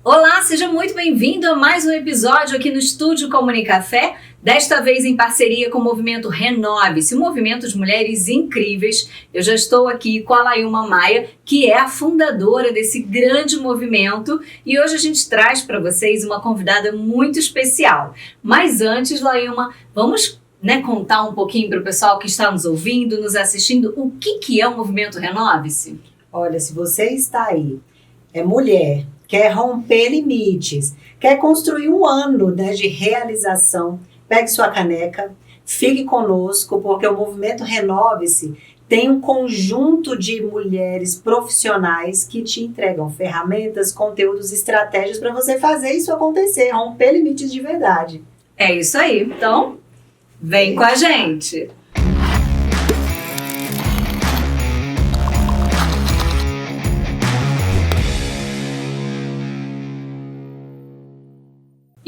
Olá, seja muito bem-vindo a mais um episódio aqui no Estúdio Comunicafé, desta vez em parceria com o movimento Renove-se, um movimento de mulheres incríveis. Eu já estou aqui com a Lailma Maia, que é a fundadora desse grande movimento, e hoje a gente traz para vocês uma convidada muito especial. Mas antes, Lailma, vamos contar um pouquinho para o pessoal que está nos ouvindo, nos assistindo, o que é o movimento Renove-se? Olha, se você está aí, é mulher, quer romper limites, quer construir um ano de realização, pegue sua caneca, fique conosco, porque o movimento Renove-se tem um conjunto de mulheres profissionais que te entregam ferramentas, conteúdos, estratégias para você fazer isso acontecer, romper limites de verdade. É isso aí, então vem com a gente!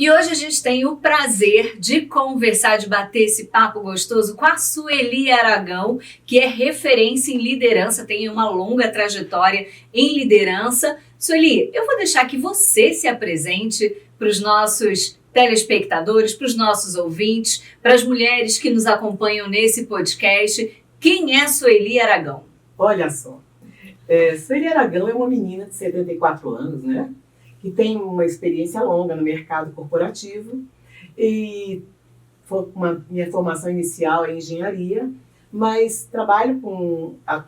E hoje a gente tem o prazer de conversar, de bater esse papo gostoso com a Sueli Aragão, que é referência em liderança, tem uma longa trajetória em liderança. Sueli, eu vou deixar que você se apresente para os nossos telespectadores, para os nossos ouvintes, para as mulheres que nos acompanham nesse podcast. Quem é Sueli Aragão? Olha só, Sueli Aragão é uma menina de 74 anos, né? Que tem uma experiência longa no mercado corporativo e minha formação inicial é em engenharia, mas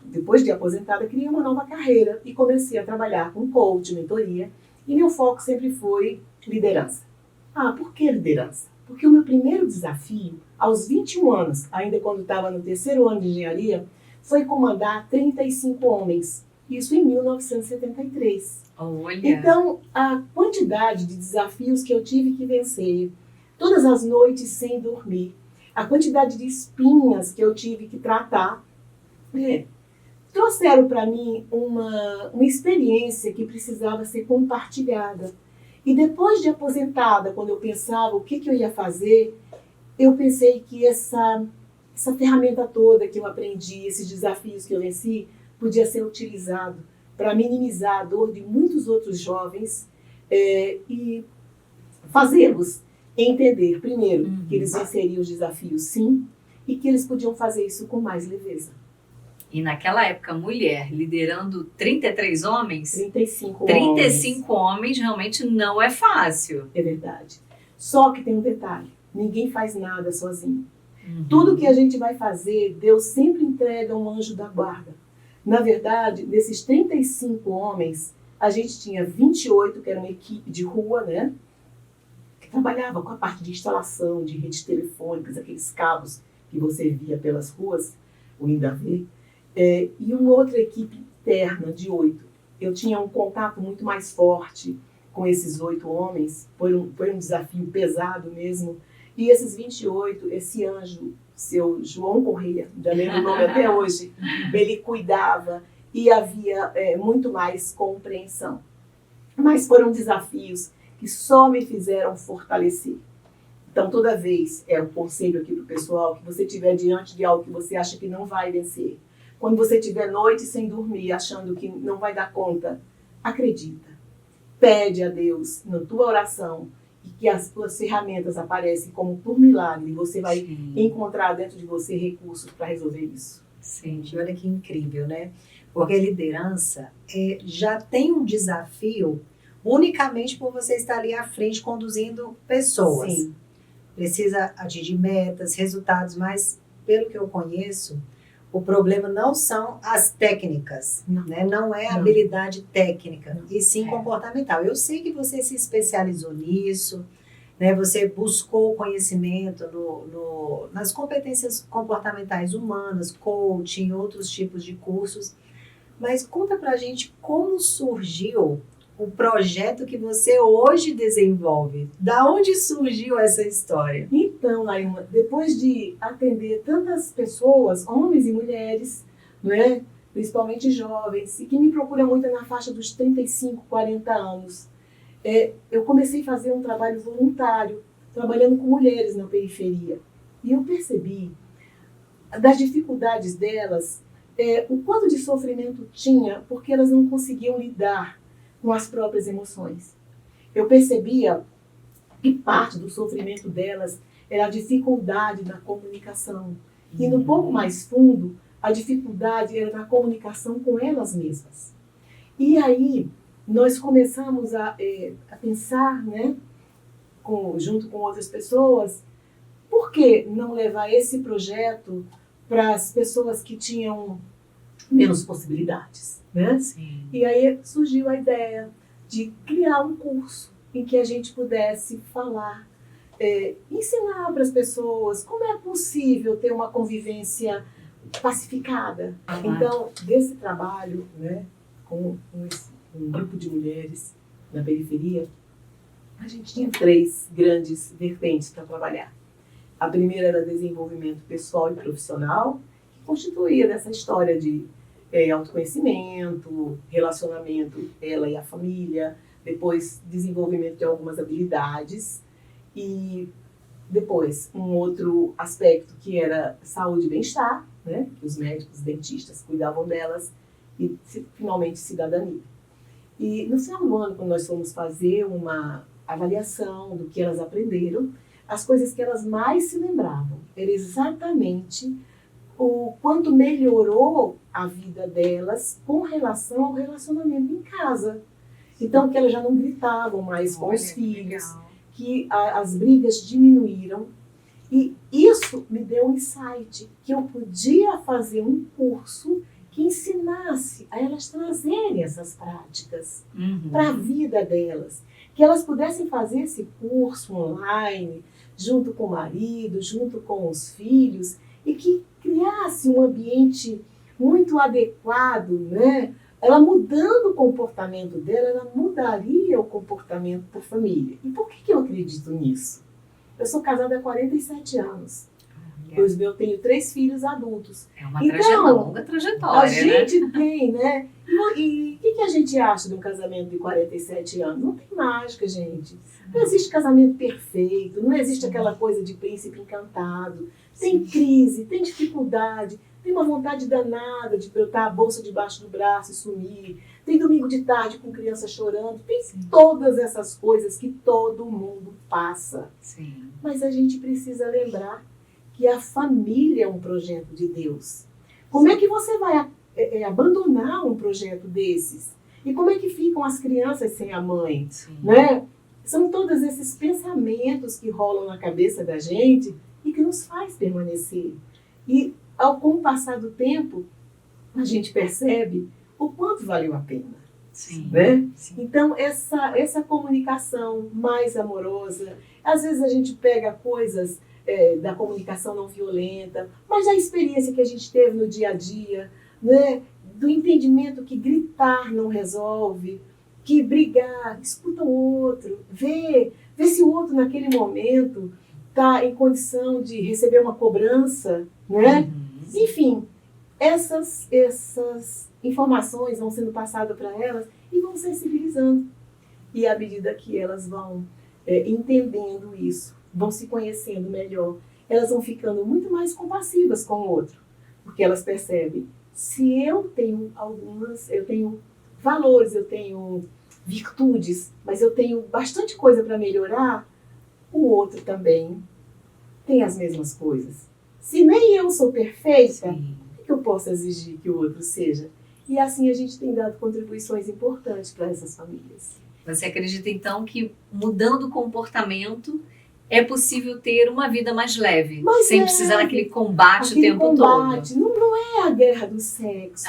depois de aposentada, criei uma nova carreira e comecei a trabalhar com coach, mentoria, e meu foco sempre foi liderança. Por que liderança? Porque o meu primeiro desafio, aos 21 anos, ainda quando estava no terceiro ano de engenharia, foi comandar 35 homens, isso em 1973. Olha. Então, a quantidade de desafios que eu tive que vencer, todas as noites sem dormir, a quantidade de espinhas que eu tive que tratar, trouxeram para mim uma experiência que precisava ser compartilhada. E depois de aposentada, quando eu pensava o que eu ia fazer, eu pensei que essa ferramenta toda que eu aprendi, esses desafios que eu venci, podia ser utilizado para minimizar a dor de muitos outros jovens e fazê-los entender, primeiro, que eles venceriam os desafios, sim, e que eles podiam fazer isso com mais leveza. E naquela época, mulher liderando 33 homens? 35 homens realmente não é fácil. É verdade. Só que tem um detalhe, ninguém faz nada sozinho. Tudo que a gente vai fazer, Deus sempre entrega um anjo da guarda. Na verdade, desses 35 homens, a gente tinha 28, que era uma equipe de rua, né? Que trabalhava com a parte de instalação, de redes telefônicas, aqueles cabos que você via pelas ruas, ou ainda vê. E uma outra equipe interna de 8. Eu tinha um contato muito mais forte com esses 8 homens, foi um desafio pesado mesmo. E esses 28, esse anjo, seu João Correia, já lembro o nome até hoje, ele cuidava e havia muito mais compreensão. Mas foram desafios que só me fizeram fortalecer. Então, toda vez, é um conselho aqui para o pessoal, que você estiver diante de algo que você acha que não vai vencer, quando você estiver noite sem dormir, achando que não vai dar conta, acredita. Pede a Deus, na tua oração, e que as suas ferramentas aparecem como por milagre, e você vai encontrar dentro de você recursos para resolver isso. Gente, olha que incrível, né? Porque liderança já tem um desafio unicamente por você estar ali à frente conduzindo pessoas. Sim. Precisa atingir metas, resultados, mas pelo que eu conheço, o problema não são as técnicas, né? Não é a habilidade técnica, e sim comportamental. Eu sei que você se especializou nisso, né? Você buscou conhecimento nas competências comportamentais humanas, coaching, outros tipos de cursos, mas conta pra gente como surgiu o projeto que você hoje desenvolve. Da onde surgiu essa história? Então, Lailma, depois de atender tantas pessoas, homens e mulheres, não é? Principalmente jovens, e que me procuram muito na faixa dos 35, 40 anos, eu comecei a fazer um trabalho voluntário, trabalhando com mulheres na periferia. E eu percebi das dificuldades delas, o quanto de sofrimento tinha, porque elas não conseguiam lidar com as próprias emoções. eu percebia que parte do sofrimento delas era a dificuldade na comunicação. E no pouco mais fundo, a dificuldade era na comunicação com elas mesmas. E aí, nós começamos a pensar, né, junto com outras pessoas, por que não levar esse projeto para as pessoas que tinham menos possibilidades, né? Sim. E aí surgiu a ideia de criar um curso em que a gente pudesse falar, ensinar para as pessoas como é possível ter uma convivência pacificada. Então, desse trabalho, né, com um grupo de mulheres na periferia, a gente tinha 3 grandes vertentes para trabalhar. A primeira era desenvolvimento pessoal e profissional, que constituía dessa história de autoconhecimento, relacionamento, ela e a família, depois desenvolvimento de algumas habilidades e depois um outro aspecto que era saúde e bem-estar, né, que os médicos, os dentistas cuidavam delas e finalmente cidadania. E no final do ano, quando nós fomos fazer uma avaliação do que elas aprenderam, as coisas que elas mais se lembravam era exatamente o quanto melhorou a vida delas com relação ao relacionamento em casa. Então, que elas já não gritavam mais com os filhos, que as brigas diminuíram. E isso me deu um insight, que eu podia fazer um curso que ensinasse a elas trazerem essas práticas para a vida delas. Que elas pudessem fazer esse curso online, junto com o marido, junto com os filhos, e que criasse um ambiente muito adequado, né? Ela mudando o comportamento dela, ela mudaria o comportamento da família. E por que eu acredito nisso? Eu sou casada há 47 anos. Eu tenho 3 filhos adultos. É uma longa trajetória, a gente tem, né? E o que a gente acha de um casamento de 47 anos? Não tem mágica, gente. Não existe casamento perfeito, não existe aquela coisa de príncipe encantado. Tem crise, tem dificuldade, tem uma vontade danada de botar a bolsa debaixo do braço e sumir. Tem domingo de tarde com criança chorando. Tem todas essas coisas que todo mundo passa. Sim. Mas a gente precisa lembrar que a família é um projeto de Deus. Como é que você vai abandonar um projeto desses? E como é que ficam as crianças sem a mãe? Né? São todos esses pensamentos que rolam na cabeça da gente e que nos faz permanecer. E com o passar do tempo, a gente percebe o quanto valeu a pena. Sim. Né? Sim. Então, essa comunicação mais amorosa, às vezes a gente pega coisas da comunicação não violenta, mas da experiência que a gente teve no dia a dia, né? Do entendimento que gritar não resolve, que brigar, escuta o outro, vê se o outro naquele momento está em condição de receber uma cobrança, né? Enfim, essas informações vão sendo passadas para elas e vão sensibilizando. E à medida que elas vão entendendo isso, vão se conhecendo melhor, elas vão ficando muito mais compassivas com o outro. Porque elas percebem, se eu tenho eu tenho valores, eu tenho virtudes, mas eu tenho bastante coisa para melhorar, o outro também tem as mesmas coisas. Se nem eu sou perfeita, o que eu posso exigir que o outro seja? E assim a gente tem dado contribuições importantes para essas famílias. Você acredita então que mudando o comportamento é possível ter uma vida mais leve, sem precisar daquele combate o tempo todo? Não é a guerra do sexo,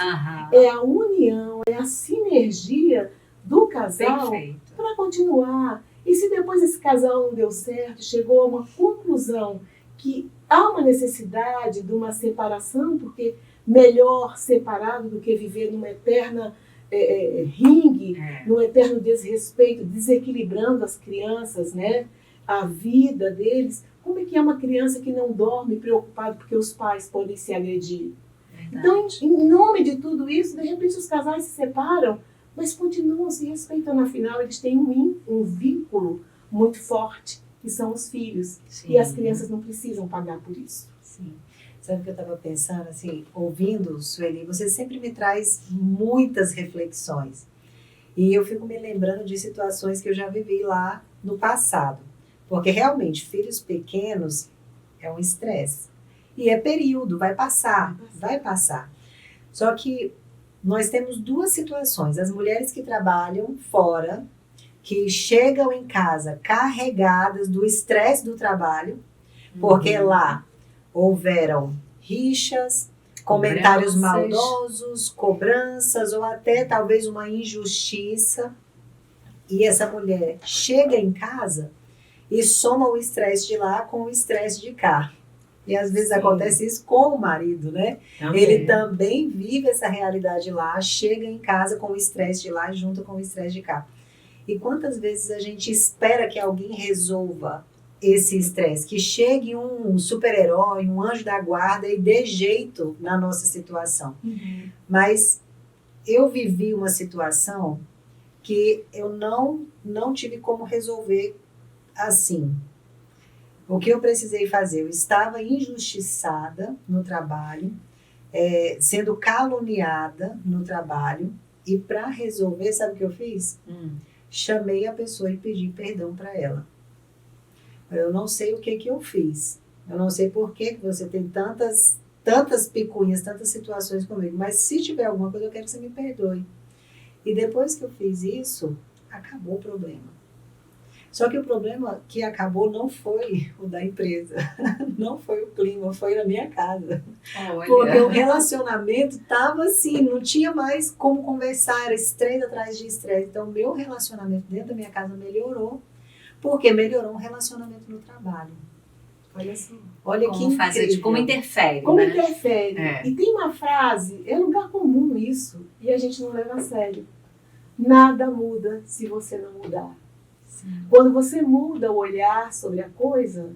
é a união, é a sinergia do casal para continuar. E se depois esse casal não deu certo, chegou a uma conclusão que há uma necessidade de uma separação, porque melhor separado do que viver numa eterna ringue, num eterno desrespeito, desequilibrando as crianças, né? A vida deles. Como é que é uma criança que não dorme preocupado porque os pais podem se agredir? Então, em nome de tudo isso, de repente os casais se separam, mas continuam se respeitando. Afinal, eles têm um vínculo muito forte, que são os filhos. Sim. E as crianças não precisam pagar por isso. Sim. Sabe o que eu estava pensando, assim, ouvindo, Sueli, você sempre me traz muitas reflexões. E eu fico me lembrando de situações que eu já vivi lá no passado. Porque realmente, filhos pequenos é um estresse. E é período, vai passar, vai passar. Só que nós temos duas situações. As mulheres que trabalham fora, que chegam em casa carregadas do estresse do trabalho, porque lá houveram rixas, comentários maldosos, cobranças ou até talvez uma injustiça. E essa mulher chega em casa e soma o estresse de lá com o estresse de cá. E às vezes acontece isso com o marido, né? Ele também vive essa realidade lá, chega em casa com o estresse de lá junto com o estresse de cá. E quantas vezes a gente espera que alguém resolva esse estresse, que chegue um super-herói, um anjo da guarda e dê jeito na nossa situação. Mas eu vivi uma situação que eu não tive como resolver assim. O que eu precisei fazer? Eu estava injustiçada no trabalho, sendo caluniada no trabalho, e para resolver, sabe o que eu fiz? Chamei a pessoa e pedi perdão para ela. Eu não sei o que eu fiz. Eu não sei por que você tem tantas picuinhas, tantas situações comigo. Mas se tiver alguma coisa, eu quero que você me perdoe. E depois que eu fiz isso, acabou o problema. Só que o problema que acabou não foi o da empresa. Não foi o clima, foi na minha casa. Olha. Porque o relacionamento estava assim, não tinha mais como conversar, era estresse atrás de estresse. Então, meu relacionamento dentro da minha casa melhorou, porque melhorou um relacionamento no trabalho. Olha só. Olha Como que fazer, incrível. como interfere, Como né? interfere. E tem uma frase, é lugar comum isso, e a gente não leva a sério. Nada muda se você não mudar. Quando você muda o olhar sobre a coisa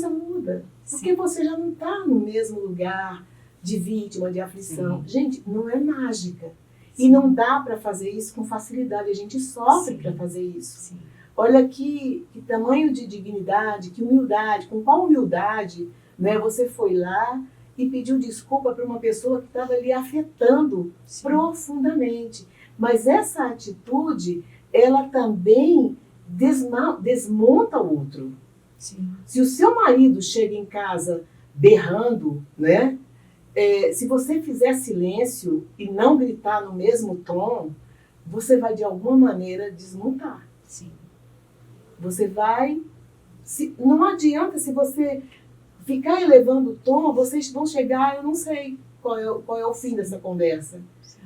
muda. Porque você já não está no mesmo lugar de vítima, de aflição. Gente, não é mágica. E não dá para fazer isso com facilidade. A gente sofre para fazer isso. Olha que tamanho de dignidade, que humildade, com qual humildade, né, você foi lá e pediu desculpa para uma pessoa que estava ali afetando profundamente. Mas essa atitude, ela também desmonta o outro. Se o seu marido chega em casa berrando, né? Se você fizer silêncio e não gritar no mesmo tom, você vai de alguma maneira desmontar. Você vai... não adianta, se você ficar elevando o tom, vocês vão chegar, eu não sei qual é o fim dessa conversa.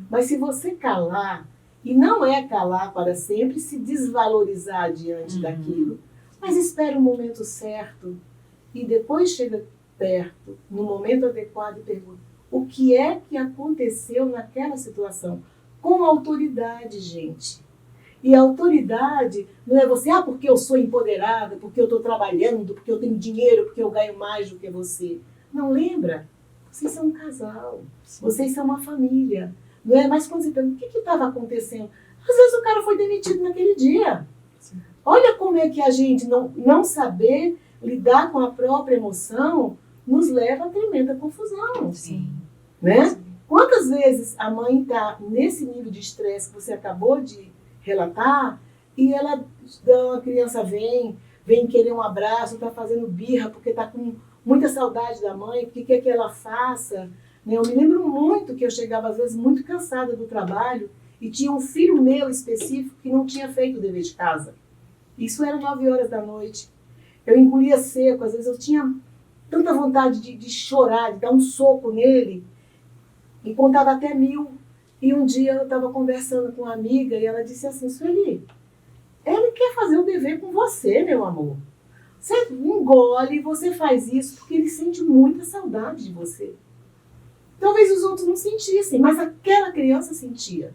Mas se você calar, e não é calar para sempre, se desvalorizar diante daquilo. Mas espera o momento certo e depois chega perto, no momento adequado, e pergunta: o que é que aconteceu naquela situação? Com autoridade, gente. E a autoridade não é você, porque eu sou empoderada, porque eu estou trabalhando, porque eu tenho dinheiro, porque eu ganho mais do que você. Não, lembra? Vocês são um casal, vocês são uma família. Não é? Mas quando você pergunta, o que estava acontecendo? Às vezes o cara foi demitido naquele dia. Olha como é que a gente não saber lidar com a própria emoção nos leva a tremenda confusão. Né? Quantas vezes a mãe está nesse nível de estresse que você acabou de relatar e ela, a criança vem querer um abraço, está fazendo birra porque está com muita saudade da mãe, porque quer que ela faça. Eu me lembro muito que eu chegava às vezes muito cansada do trabalho e tinha um filho meu específico que não tinha feito o dever de casa. Isso era 9 horas da noite. Eu engolia seco, às vezes eu tinha tanta vontade de chorar, de dar um soco nele, e contava até 1000. E um dia eu estava conversando com uma amiga e ela disse assim: Sueli, ele quer fazer o dever com você, meu amor. Você engole e você faz isso porque ele sente muita saudade de você. Talvez os outros não sentissem, mas aquela criança sentia.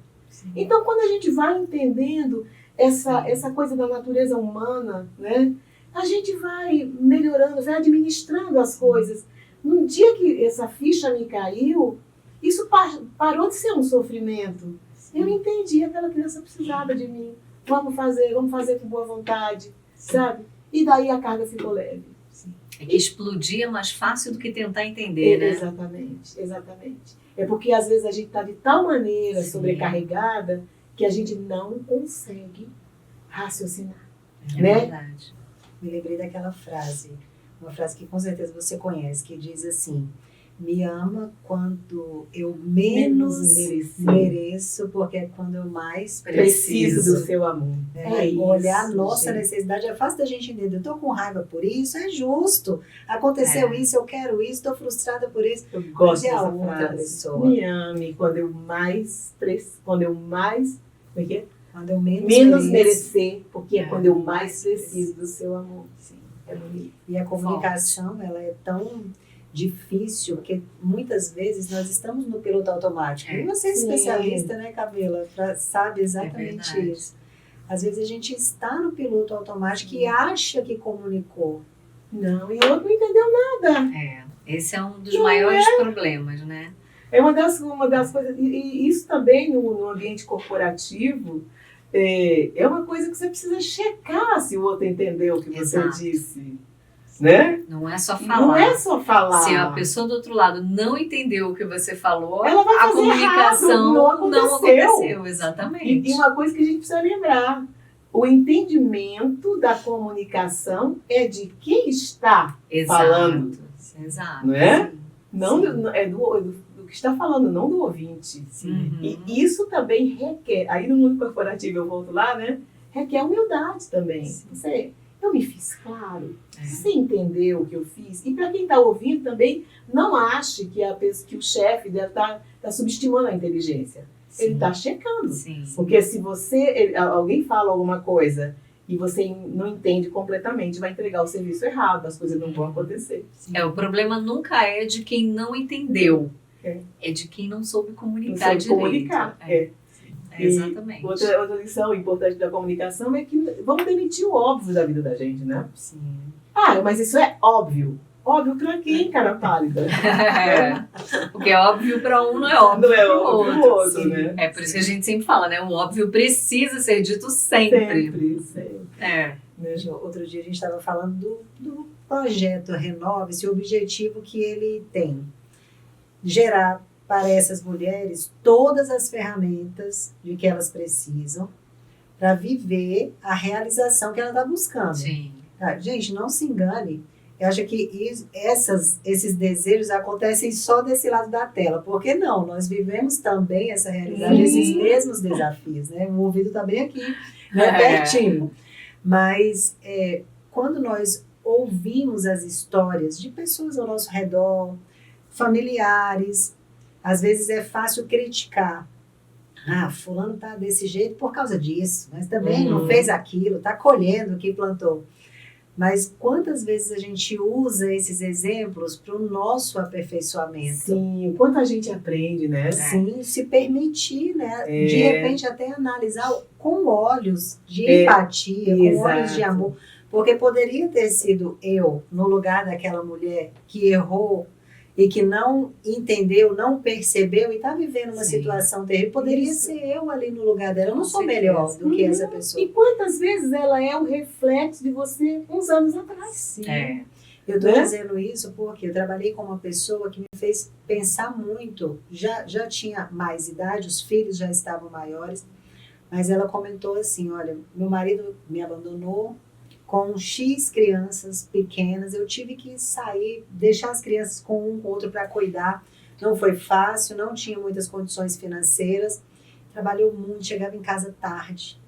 Então, quando a gente vai entendendo essa coisa da natureza humana, né, a gente vai melhorando, vai administrando as coisas. No dia que essa ficha me caiu, isso parou de ser um sofrimento. Eu entendi, aquela criança precisava de mim. Vamos fazer com boa vontade, sabe? E daí a carga ficou leve. É que explodir é mais fácil do que tentar entender, né? Exatamente. É porque às vezes a gente está de tal maneira sobrecarregada que a gente não consegue raciocinar. É né? verdade. Me lembrei daquela frase, uma frase que com certeza você conhece, que diz assim: me ama quando eu menos mereço, porque é quando eu mais Preciso do seu amor. Olhar a nossa gente. necessidade, é fácil da gente entender. Eu tô com raiva por isso, é justo. Aconteceu isso, eu quero isso, tô frustrada por isso. Eu gosto Mas é a dessa outra frase. pessoa. Me ame quando eu mais como é que é? Quando eu menos mereço. Merecer, porque é quando eu mais mais preciso do seu amor. Sim. É bonito. E a comunicação, ela é tão difícil, porque muitas vezes nós estamos no piloto automático. E você é Sim. especialista, né, Camila? Sabe exatamente verdade. isso. Às vezes a gente está no piloto automático e acha que comunicou. Não, e o outro não entendeu nada. Esse é um dos Não maiores problemas, né? É uma das coisas. E isso também no ambiente corporativo é uma coisa que você precisa checar se o outro entendeu o que você Exato. disse. Né? Não é só falar. Não é só falar. Se a pessoa do outro lado não entendeu o que você falou, Ela vai a fazer comunicação errado, não aconteceu. Exatamente. E uma coisa que a gente precisa lembrar: o entendimento da comunicação é de quem está falando. Exato. Não é? Sim. Não Sim. é do que está falando, não do ouvinte. Uhum. E isso também requer, aí no mundo corporativo eu volto lá, né? Requer humildade também. Sim. Eu me fiz claro. Você entendeu o que eu fiz? E para quem está ouvindo também, não ache que o chefe deve estar subestimando a inteligência. Sim. Ele está checando. Sim. Porque se alguém fala alguma coisa e você não entende completamente, vai entregar o serviço errado, as coisas não vão acontecer. O problema nunca é de quem não entendeu. É de quem não soube comunicar Não soube direito. comunicar. Exatamente. Outra lição importante da comunicação é que vamos demitir o óbvio da vida da gente, né? Sim. Mas isso é óbvio. Óbvio pra quem, cara pálida? Porque é óbvio para um, não é óbvio Não é para o óbvio outro. pro outro, Sim. né? É por isso que a gente sempre fala, né? O óbvio precisa ser dito sempre. Sempre. Outro dia a gente estava falando do projeto Renove-se, o objetivo que ele tem. Gerar para essas mulheres todas as ferramentas de que elas precisam para viver a realização que ela está buscando. Sim. Tá? Gente, não se engane. Eu acho que esses desejos acontecem só desse lado da tela. Porque não, nós vivemos também essa realidade, esses mesmos desafios. Né? O ouvido está bem aqui, né? Pertinho. Mas quando nós ouvimos as histórias de pessoas ao nosso redor, familiares, às vezes é fácil criticar. Fulano tá desse jeito por causa disso, mas também não fez aquilo, tá colhendo o que plantou. Mas quantas vezes a gente usa esses exemplos para o nosso aperfeiçoamento? Sim, o quanto a gente aprende, né? Sim, se permitir, né? De repente até analisar com olhos de empatia, com olhos de amor. Porque poderia ter sido eu, no lugar daquela mulher que errou e que não entendeu, não percebeu e está vivendo uma situação terrível. Poderia ser eu ali no lugar dela. Eu não sou melhor do que essa pessoa. E quantas vezes ela é o reflexo de você uns anos atrás? Sim. Eu estou dizendo isso porque eu trabalhei com uma pessoa que me fez pensar muito. Já tinha mais idade, os filhos já estavam maiores, mas ela comentou assim, olha, meu marido me abandonou, com X crianças pequenas, eu tive que sair, deixar as crianças com um, com outro para cuidar. Não foi fácil, não tinha muitas condições financeiras. Trabalhou muito, chegava em casa tarde.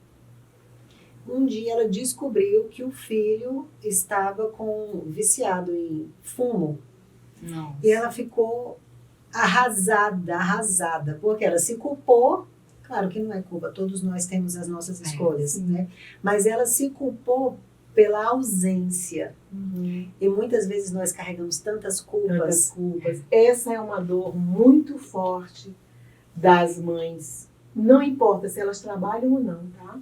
Um dia ela descobriu que o filho estava viciado em fumo. Nossa. E ela ficou arrasada, porque ela se culpou. Claro que não é culpa, todos nós temos as nossas escolhas, né? Mas ela se culpou pela ausência. E muitas vezes nós carregamos tantas culpas. Essa é uma dor muito forte das mães. Não importa se elas trabalham ou não, tá?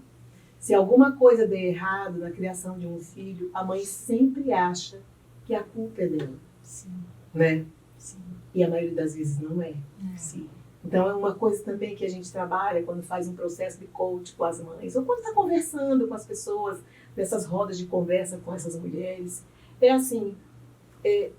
Se alguma coisa der errado na criação de um filho, a mãe sempre acha que a culpa é dela. Sim. Né? Sim. E a maioria das vezes não é. Sim. Então é uma coisa também que a gente trabalha quando faz um processo de coach com as mães, ou quando está conversando com as pessoas, nessas rodas de conversa com essas mulheres. É assim,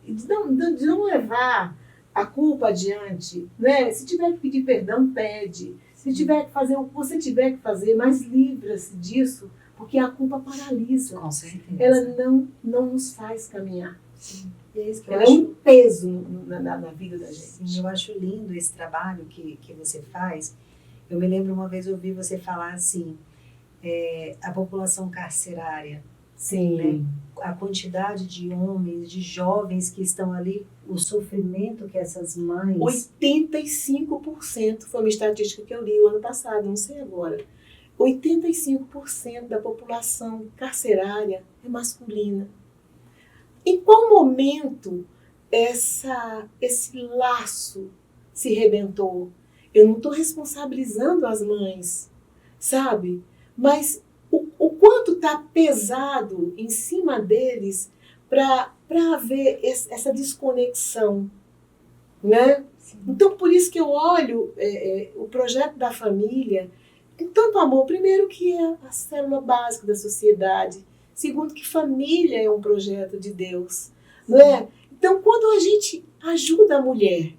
de não levar a culpa adiante, né? Se tiver que pedir perdão, pede. Se tiver que fazer o que você tiver que fazer, mas livra-se disso, porque a culpa paralisa. Com certeza. Ela não nos faz caminhar. Sim. E é isso que eu Ela é acho, um peso na vida da gente. sim, eu acho lindo esse trabalho que você faz. Eu me lembro uma vez eu ouvi você falar assim, a população carcerária, Sim. né? A quantidade de homens, de jovens que estão ali, o sofrimento que essas mães... 85% foi uma estatística que eu li o ano passado, não sei agora. 85% da população carcerária é masculina. Em qual momento esse laço se rebentou? Eu não estou responsabilizando as mães, sabe? Mas o quanto está pesado em cima deles para haver essa desconexão, né? Então, por isso que eu olho o projeto da família com tanto amor. Primeiro, que é a célula básica da sociedade. Segundo, que família é um projeto de Deus, não é? Então, quando a gente ajuda a mulher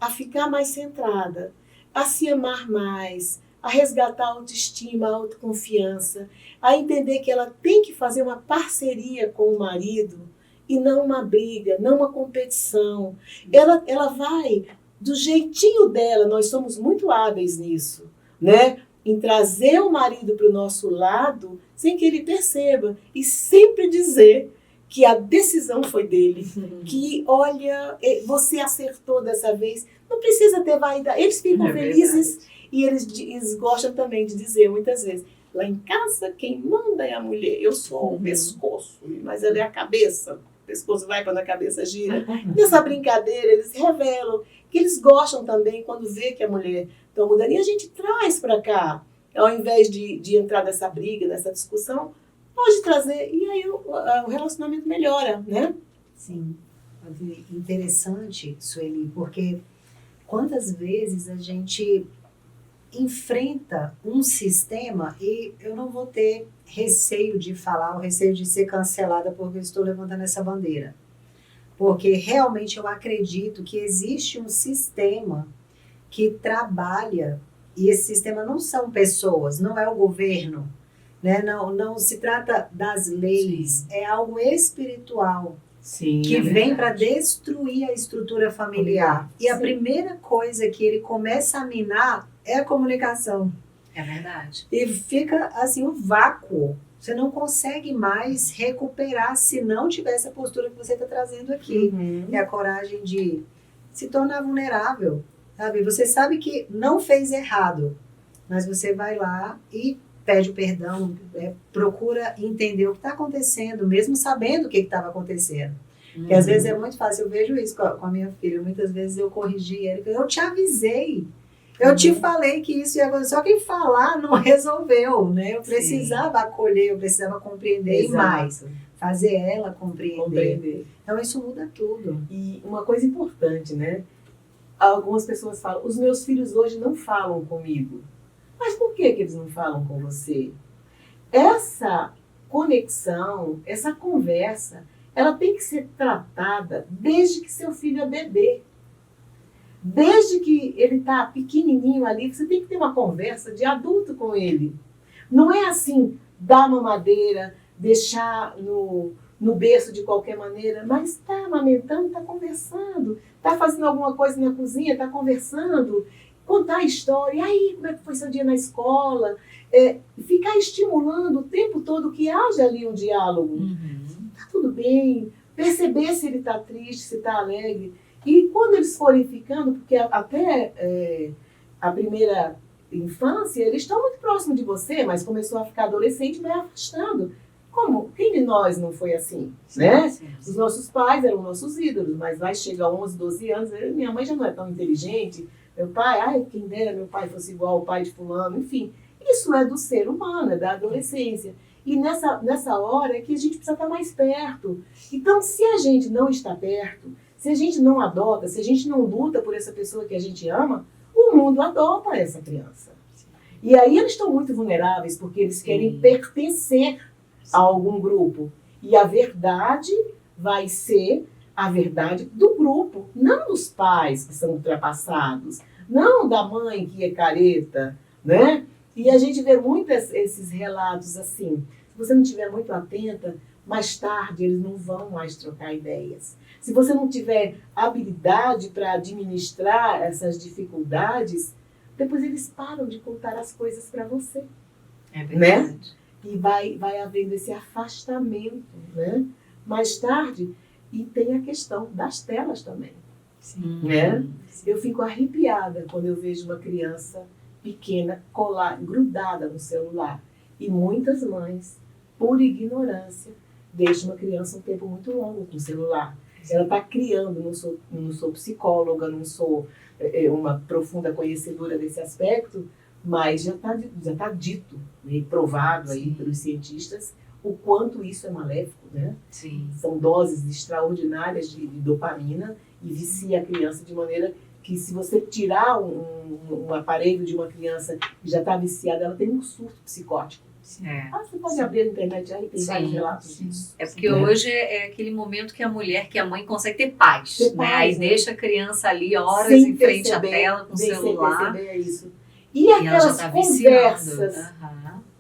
a ficar mais centrada, a se amar mais, a resgatar a autoestima, a autoconfiança, a entender que ela tem que fazer uma parceria com o marido e não uma briga, não uma competição. Ela vai do jeitinho dela, nós somos muito hábeis nisso, né? Em trazer o marido para o nosso lado sem que ele perceba e sempre dizer que a decisão foi dele, que olha, você acertou dessa vez, não precisa ter vaidade, eles ficam felizes e eles gostam também de dizer muitas vezes, lá em casa quem manda é a mulher, eu sou o pescoço, mas ela é a cabeça, o pescoço vai quando a cabeça gira. Nessa brincadeira eles revelam que eles gostam também quando vê que a mulher está mudando, e a gente traz para cá, ao invés de entrar nessa briga, nessa discussão, pode trazer, e aí o relacionamento melhora, né? Sim, interessante, Sueli, porque quantas vezes a gente enfrenta um sistema, e eu não vou ter receio de falar, o receio de ser cancelada porque eu estou levantando essa bandeira. Porque realmente eu acredito que existe um sistema que trabalha, e esse sistema não são pessoas, não é o governo, né? Não se trata das leis, sim, é algo espiritual, sim, que vem para destruir a estrutura familiar. E sim, a primeira coisa que ele começa a minar é a comunicação. É verdade. E fica assim um vácuo. Você não consegue mais recuperar se não tiver essa postura que você está trazendo aqui. É a coragem de se tornar vulnerável, sabe? Você sabe que não fez errado, mas você vai lá e pede o perdão, procura entender o que está acontecendo, mesmo sabendo o que estava acontecendo. Porque às vezes é muito fácil, eu vejo isso com a minha filha, muitas vezes eu corrigi ela, eu te avisei, eu te falei que isso ia acontecer, só que falar não resolveu, né? Eu precisava acolher, eu precisava compreender. Exato. E mais, fazer ela compreender. Então isso muda tudo. E uma coisa importante, né? Algumas pessoas falam, os meus filhos hoje não falam comigo. Mas por que eles não falam com você? Essa conexão, essa conversa, ela tem que ser tratada desde que seu filho é bebê. Desde que ele está pequenininho ali, você tem que ter uma conversa de adulto com ele. Não é assim, dar mamadeira, deixar no berço de qualquer maneira, mas está amamentando, está conversando, está fazendo alguma coisa na cozinha, está conversando, contar a história, e aí, como é que foi seu dia na escola? Ficar estimulando o tempo todo que haja ali um diálogo. Tá tudo bem, perceber se ele está triste, se está alegre. E quando eles forem ficando, porque até a primeira infância, eles estão muito próximos de você, mas começou a ficar adolescente, vai afastando. Como? Quem de nós não foi assim? Sim, né? Sim. Os nossos pais eram nossos ídolos, mas vai chegar 11, 12 anos, minha mãe já não é tão inteligente, meu pai, quem dera meu pai fosse igual ao pai de fulano, enfim. Isso é do ser humano, é da adolescência. E nessa hora é que a gente precisa estar mais perto. Então, se a gente não está perto, se a gente não adota, se a gente não luta por essa pessoa que a gente ama, o mundo adota essa criança. E aí eles estão muito vulneráveis, porque eles querem pertencer a algum grupo. E a verdade vai ser a verdade do grupo, não dos pais que são ultrapassados, não da mãe que é careta, né? E a gente vê muitos esses relatos assim. Se você não estiver muito atenta, mais tarde eles não vão mais trocar ideias. Se você não tiver habilidade para administrar essas dificuldades, depois eles param de contar as coisas para você. É verdade. E vai havendo esse afastamento, né? Mais tarde, e tem a questão das telas também. Sim. Né? Eu fico arrepiada quando eu vejo uma criança pequena grudada no celular. E muitas mães, por ignorância, deixam uma criança um tempo muito longo com o celular. Ela está criando, não sou psicóloga, não sou uma profunda conhecedora desse aspecto, mas já tá dito e provado aí pelos cientistas o quanto isso é maléfico, né? Sim. São doses extraordinárias de dopamina e vicia a criança de maneira que se você tirar um aparelho de uma criança que já está viciada, ela tem um surto psicótico. É. Você pode abrir a internet aí, tem vários relatos disso. É porque hoje é aquele momento que a mãe consegue ter paz, né? Aí deixa a criança ali horas sem em frente à perceber, tela com o celular. Sem perceber isso. E aquelas tá conversas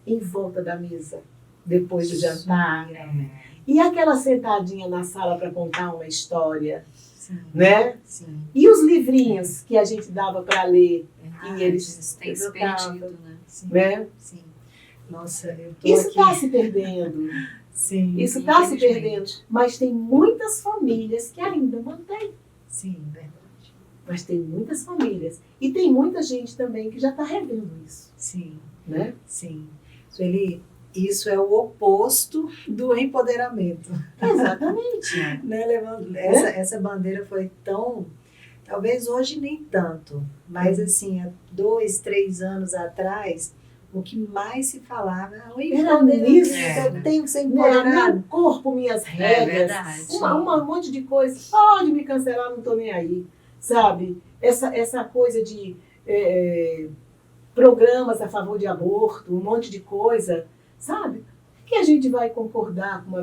em volta da mesa, depois do jantar. E aquela sentadinha na sala para contar uma história, né? Sim. E os livrinhos que a gente dava para ler, e eles têm se perdido, né? Sim. Né? Sim. Nossa, eu tô Isso aqui. está se perdendo. Sim. Isso está se perdendo. Mas tem muitas famílias que ainda mantêm. Sim, verdade. Mas tem muitas famílias. E tem muita gente também que já está revendo isso. Sim, Né? sim. Sueli, isso é o oposto do empoderamento. Exatamente. Né? Essa bandeira foi tão... Talvez hoje nem tanto, mas assim, há 2, 3 anos atrás, o que mais se falava era o empoderamento. Eu tenho que ser empoderado. Meu corpo, minhas regras. Um monte de coisa. Pode me cancelar, não estou nem aí. Sabe? Essa coisa de programas a favor de aborto, um monte de coisa. Sabe? Por que a gente vai concordar com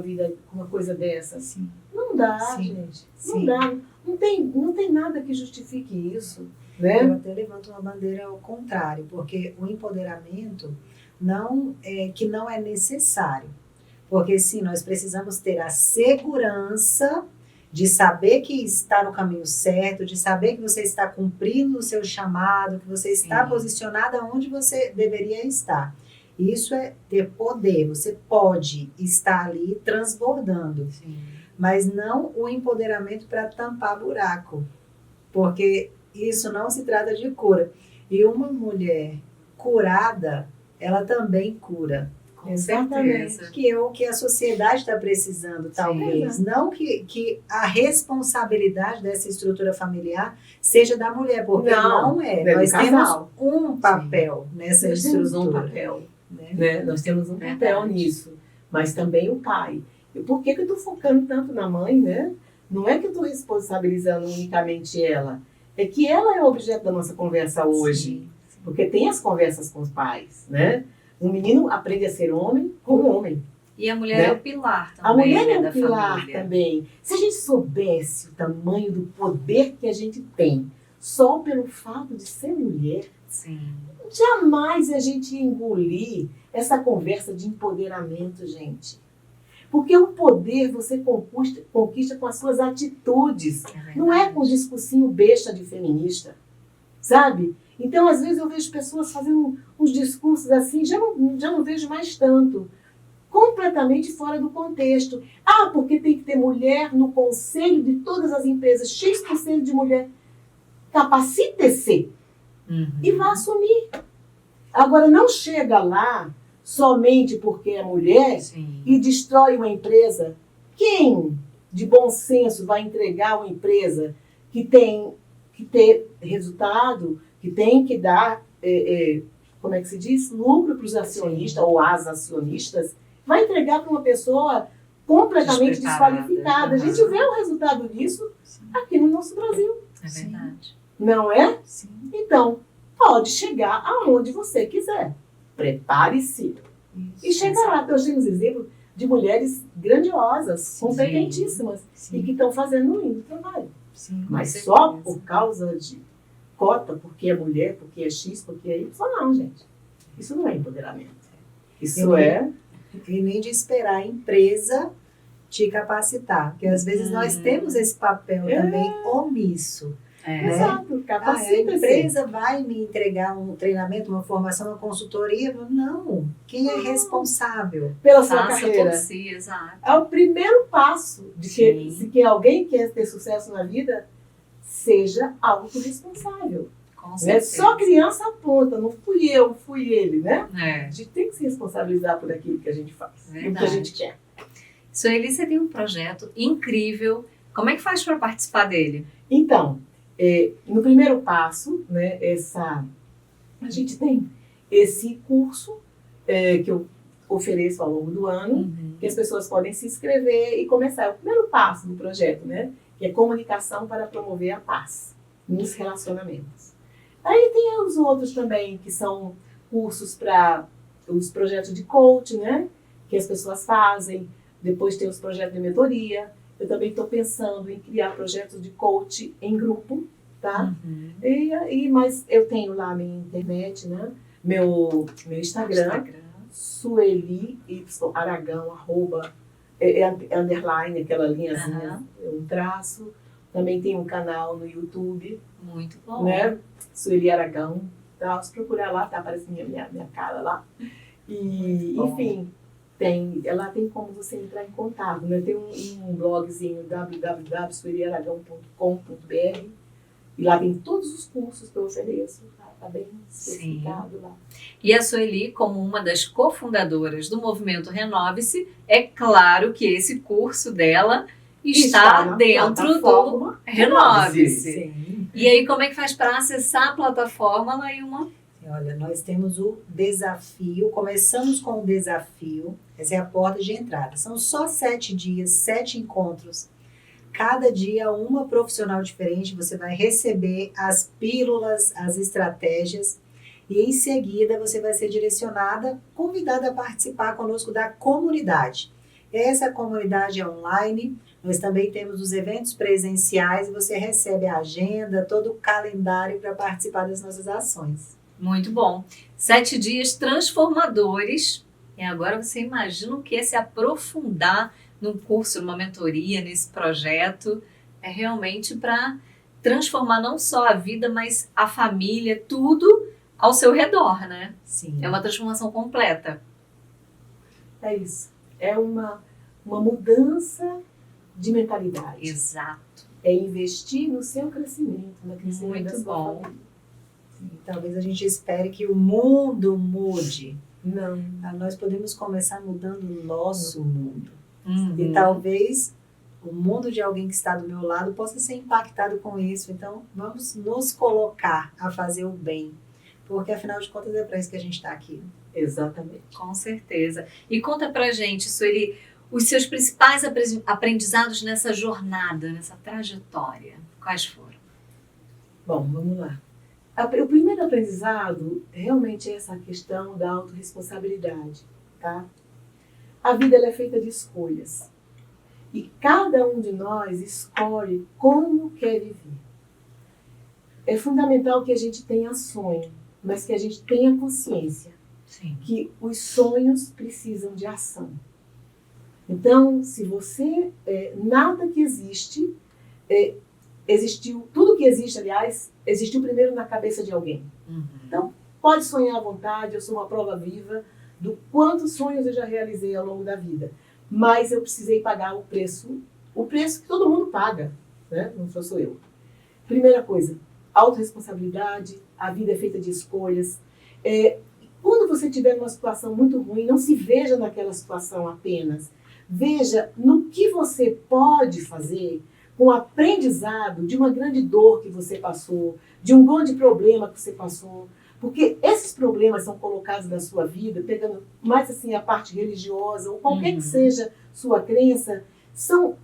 uma coisa dessa? Sim. Não dá, gente. Não dá. Não tem nada que justifique isso. Né? Eu até levanto uma bandeira ao contrário, porque o empoderamento não é necessário. Porque sim, nós precisamos ter a segurança de saber que está no caminho certo, de saber que você está cumprindo o seu chamado, que você está posicionada onde você deveria estar. Isso é ter poder, você pode estar ali transbordando. Sim. Mas não o empoderamento para tampar buraco, porque isso não se trata de cura. E uma mulher curada, ela também cura. Com certeza. Que é o que a sociedade está precisando, talvez. Não que a responsabilidade dessa estrutura familiar seja da mulher, porque não é. Nós temos um papel nessa estrutura. Nós temos um papel. Né? Nós temos um papel nisso. Mas também o pai. Por que eu estou focando tanto na mãe, né? Não é que eu estou responsabilizando unicamente ela. É que ela é o objeto da nossa conversa hoje. Sim. Porque tem as conversas com os pais, né? Um menino aprende a ser homem como homem. E a mulher é o pilar também. A mulher é da o pilar família. também. Se a gente soubesse o tamanho do poder que a gente tem, só pelo fato de ser mulher, jamais a gente ia engolir essa conversa de empoderamento, gente. Porque o poder você conquista com as suas atitudes. Não é com discursinho besta de feminista. Sabe? Então, às vezes, eu vejo pessoas fazendo uns discursos assim, já não vejo mais tanto. Completamente fora do contexto. Ah, porque tem que ter mulher no conselho de todas as empresas. X% de mulher. Capacite-se. E vá assumir. Agora, não chega lá somente porque é mulher e destrói uma empresa. Quem, de bom senso, vai entregar uma empresa que tem que ter resultado, que tem que dar, como é que se diz? Lucro para os acionistas ou as acionistas, vai entregar para uma pessoa completamente desqualificada. A gente vê o resultado disso aqui no nosso Brasil. É verdade. Não é? Sim. Então, pode chegar aonde você quiser. Prepare-se. E chegará. Nós temos exemplos de mulheres grandiosas, competentíssimas, e que estão fazendo um lindo trabalho. Mas só por causa de cota, porque é mulher, porque é X, porque é Y, não, gente. Isso não é empoderamento. Isso E nem de esperar a empresa te capacitar. Porque às vezes nós temos esse papel também omisso. Né? Exato, A capacita-se. empresa vai me entregar um treinamento, uma formação, uma consultoria? Não. Quem é responsável? Pela sua Faça carreira. por si, exato. É o primeiro passo de que, Sim. se que alguém quer ter sucesso na vida, seja autorresponsável. Com Né? certeza. Só criança aponta, não fui eu, fui ele, né? É, A gente tem que se responsabilizar por aquilo que a gente faz, por que a Verdade. gente quer. Sueli, você tem um projeto incrível. Como é que faz para participar dele? Então, no primeiro passo, né, a gente tem esse curso que eu ofereço ao longo do ano, que as pessoas podem se inscrever e começar. É o primeiro passo do projeto, né? Que é comunicação para promover a paz nos relacionamentos. Aí tem os outros também, que são cursos para os projetos de coaching, né? Que as pessoas fazem. Depois tem os projetos de mentoria. Eu também estou pensando em criar projetos de coaching em grupo, tá? Mas eu tenho lá a minha internet, né? Meu Instagram. Sueli Y Aragão, underline, aquela linhazinha, um traço. Também tem um canal no YouTube, Muito bom. né? Sueli Aragão. Tá? Se procurar lá, tá aparecendo minha cara lá. E, Bom. enfim, lá tem como você entrar em contato, né? Tem um blogzinho www.sueliaragão.com.br e lá tem todos os cursos que eu ofereço. Tá bem especificado lá. E a Sueli, como uma das cofundadoras do movimento Renove-se, é claro que esse curso dela está na dentro do plataforma Renove-se. Sim. E aí, como é que faz para acessar a plataforma, Laíma? Olha, nós temos o desafio, começamos com o desafio, essa é a porta de entrada. São só 7 dias, 7 encontros. Cada dia uma profissional diferente, você vai receber as pílulas, as estratégias e em seguida você vai ser direcionada, convidada a participar conosco da comunidade. Essa comunidade é online, nós também temos os eventos presenciais e você recebe a agenda, todo o calendário para participar das nossas ações. Muito bom. 7 dias transformadores. E agora você imagina o que é se aprofundar num curso, numa mentoria, nesse projeto. É realmente para transformar não só a vida, mas a família, tudo ao seu redor, né? Sim. É uma transformação completa. É isso. É uma mudança de mentalidade. Exato. É investir no seu crescimento, no crescimento Muito da sua bom. família. Sim, talvez a gente espere que o mundo mude. Não. Nós podemos começar mudando o nosso mundo. Uhum. E talvez o mundo de alguém que está do meu lado possa ser impactado com isso. Então, vamos nos colocar a fazer o bem. Porque, afinal de contas, é para isso que a gente está aqui. Exatamente. Com certeza. E conta pra gente, Sueli, os seus principais aprendizados nessa jornada, nessa trajetória. Quais foram? Bom, vamos lá. O primeiro aprendizado realmente é essa questão da autorresponsabilidade, tá? A vida ela é feita de escolhas. E cada um de nós escolhe como quer viver. É fundamental que a gente tenha sonho, mas que a gente tenha consciência Sim. que os sonhos precisam de ação. Então, se você, nada que existe, existiu, tudo que existe, aliás, existiu primeiro na cabeça de alguém. Uhum. Então, pode sonhar à vontade, eu sou uma prova viva do quantos sonhos eu já realizei ao longo da vida. Mas eu precisei pagar o preço que todo mundo paga, né? Não sou eu. Primeira coisa, autorresponsabilidade, a vida é feita de escolhas. Quando você estiver numa situação muito ruim, não se veja naquela situação apenas. Veja no que você pode fazer com o aprendizado de uma grande dor que você passou, de um grande problema que você passou. Porque esses problemas são colocados na sua vida, pegando mais assim a parte religiosa, ou qualquer que seja sua crença, são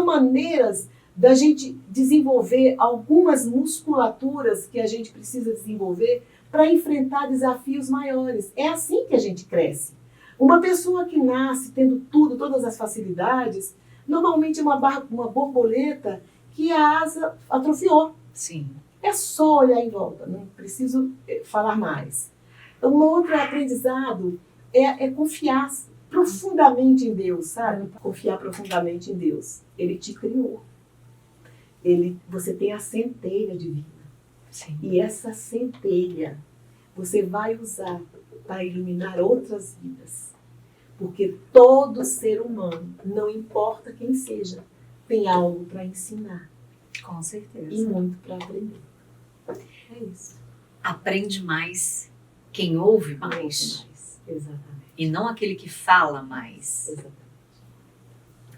maneiras da gente desenvolver algumas musculaturas que a gente precisa desenvolver para enfrentar desafios maiores. É assim que a gente cresce. Uma pessoa que nasce tendo todas as facilidades, normalmente é uma borboleta que a asa atrofiou. Sim. É só olhar em volta, não preciso falar mais. Um outro aprendizado é confiar profundamente em Deus, sabe? Confiar profundamente em Deus. Ele te criou. Você tem a centelha divina. Sim. E essa centelha você vai usar para iluminar outras vidas. Porque todo ser humano, não importa quem seja, tem algo para ensinar. Com certeza. E muito para aprender. É isso. Aprende mais quem ouve mais. Exatamente. E não aquele que fala mais. Exatamente.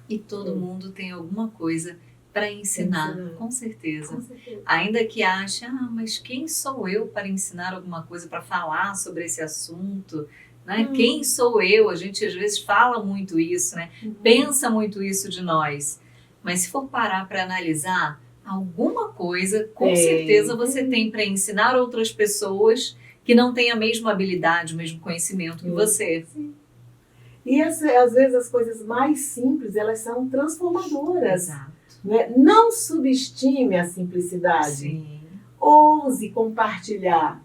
E todo mundo tem alguma coisa para ensinar, com certeza. Com certeza. Ainda que ache, mas quem sou eu para ensinar alguma coisa, para falar sobre esse assunto? Né? Quem sou eu? A gente às vezes fala muito isso, né? Pensa muito isso de nós. Mas se for parar para analisar, alguma coisa, com certeza você tem para ensinar outras pessoas que não têm a mesma habilidade, o mesmo conhecimento que você. Sim. E às vezes as coisas mais simples, elas são transformadoras. Exato. Né? Não subestime a simplicidade. Sim. Ouse compartilhar.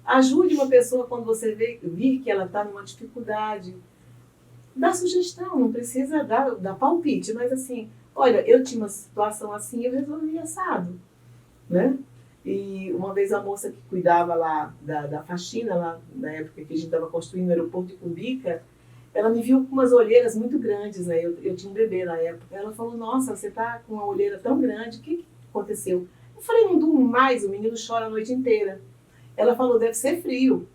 Ajude uma pessoa quando você vir que ela está numa dificuldade. Dá sugestão, não precisa dar palpite, mas assim, olha, eu tinha uma situação assim, eu resolvi assado. Né? E uma vez a moça que cuidava lá da faxina, lá na época que a gente estava construindo o aeroporto de Cumbica, ela me viu com umas olheiras muito grandes, né? Eu tinha um bebê na época. Ela falou, nossa, você tá com uma olheira tão grande, o que aconteceu? Eu falei, não durmo mais, o menino chora a noite inteira. Ela falou, deve ser frio.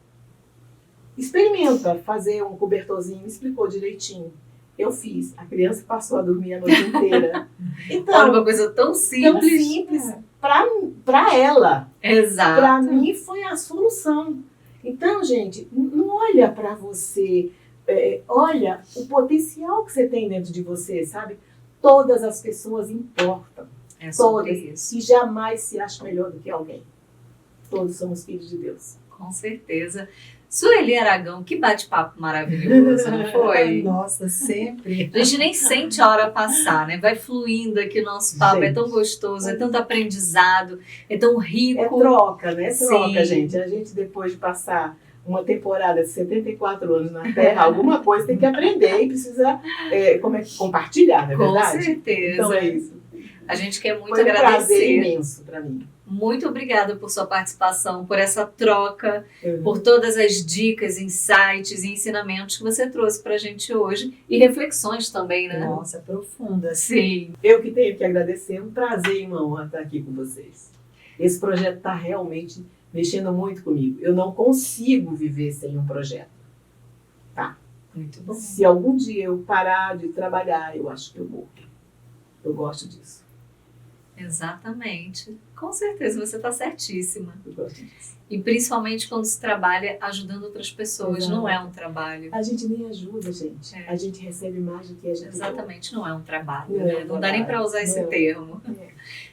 Experimenta fazer um cobertorzinho, me explicou direitinho. Eu fiz, a criança passou a dormir a noite inteira. Então, Olha, uma coisa tão simples. Tão simples para ela. Exato. Para mim foi a solução. Então, gente, não olha para você... olha o potencial que você tem dentro de você, sabe? Todas as pessoas importam. É sobre todas. isso. E jamais se acha melhor do que alguém. Todos somos filhos de Deus. Com certeza. Sueli Aragão, que bate-papo maravilhoso, não foi? Nossa, sempre. A gente nem sente a hora passar, né? Vai fluindo aqui o nosso papo, é tão gostoso, é tanto aprendizado, é tão rico. É troca, né? Troca, Sim. gente. A gente, depois de passar uma temporada de 74 anos na Terra, alguma coisa tem que aprender e precisa compartilhar, não é verdade? Com certeza. Então é isso. A gente quer muito Foi um prazer agradecer. imenso para mim. Muito obrigada por sua participação, por essa troca, por todas as dicas, insights e ensinamentos que você trouxe para a gente hoje e reflexões também, né? Nossa, profundas. Sim. Eu que tenho que agradecer, um prazer e uma honra estar aqui com vocês. Esse projeto está realmente mexendo muito comigo. Eu não consigo viver sem um projeto. Tá? Muito bom. Se algum dia eu parar de trabalhar, eu acho que eu morro. Eu gosto disso. Exatamente. Com certeza, você está certíssima. Eu gosto disso. E principalmente quando se trabalha ajudando outras pessoas, Exato. não é um trabalho. A gente nem ajuda, gente. É. A gente recebe mais do que a gente Exatamente, não é um trabalho. Não é Né? um Não dá nem trabalho. para usar esse Não. termo. É.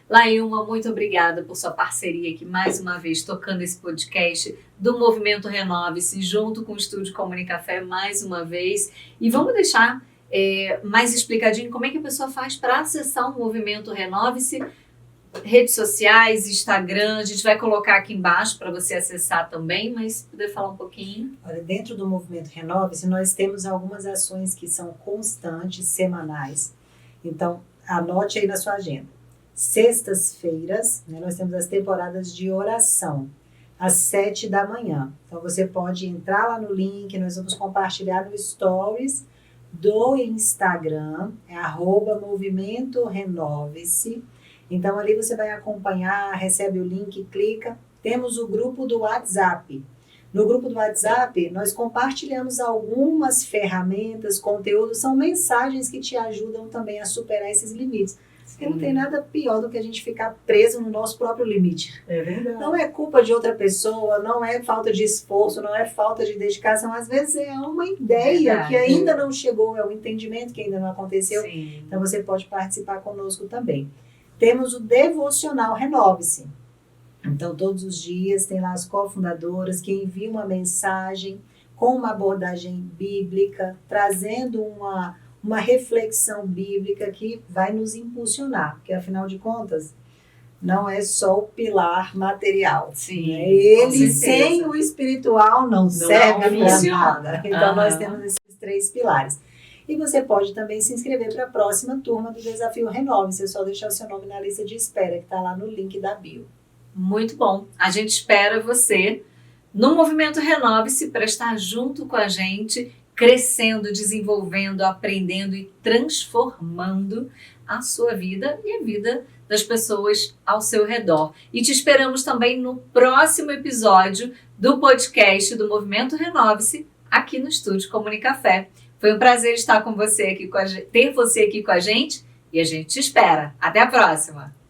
Lailma, muito obrigada por sua parceria aqui, mais uma vez, tocando esse podcast do Movimento Renove-se, junto com o Estúdio Comunicafé, mais uma vez. E vamos deixar mais explicadinho como é que a pessoa faz para acessar o Movimento Renove-se. Redes sociais, Instagram, a gente vai colocar aqui embaixo para você acessar também, mas se puder falar um pouquinho. Olha, dentro do Movimento Renove-se, nós temos algumas ações que são constantes, semanais. Então, anote aí na sua agenda. Sextas-feiras, né, nós temos as temporadas de oração, às 7 da manhã. Então, você pode entrar lá no link, nós vamos compartilhar no Stories do Instagram, @Movimento Renove-se. Então, ali você vai acompanhar, recebe o link, clica. Temos o grupo do WhatsApp. No grupo do WhatsApp, nós compartilhamos algumas ferramentas, conteúdos, são mensagens que te ajudam também a superar esses limites. Porque não tem nada pior do que a gente ficar preso no nosso próprio limite. É verdade. Não é culpa de outra pessoa, não é falta de esforço, não é falta de dedicação. Às vezes é uma ideia Verdade. que ainda não chegou, é um entendimento que ainda não aconteceu. Sim. Então você pode participar conosco também. Temos o Devocional Renove-se. Então todos os dias tem lá as cofundadoras que enviam uma mensagem com uma abordagem bíblica, trazendo uma reflexão bíblica que vai nos impulsionar, porque afinal de contas, não é só o pilar material. Sim, Né? Ele, com certeza. sem o espiritual, não serve para funciona. nada. Então, nós Aham. temos esses 3 pilares. E você pode também se inscrever para a próxima turma do Desafio Renove. Você só deixar o seu nome na lista de espera, que está lá no link da bio. Muito bom. A gente espera você no Movimento Renove-se para estar junto com a gente, crescendo, desenvolvendo, aprendendo e transformando a sua vida e a vida das pessoas ao seu redor. E te esperamos também no próximo episódio do podcast do Movimento Renove-se, aqui no Estúdio Comunicafé. Foi um prazer estar com você aqui, ter você aqui com a gente, e a gente te espera. Até a próxima!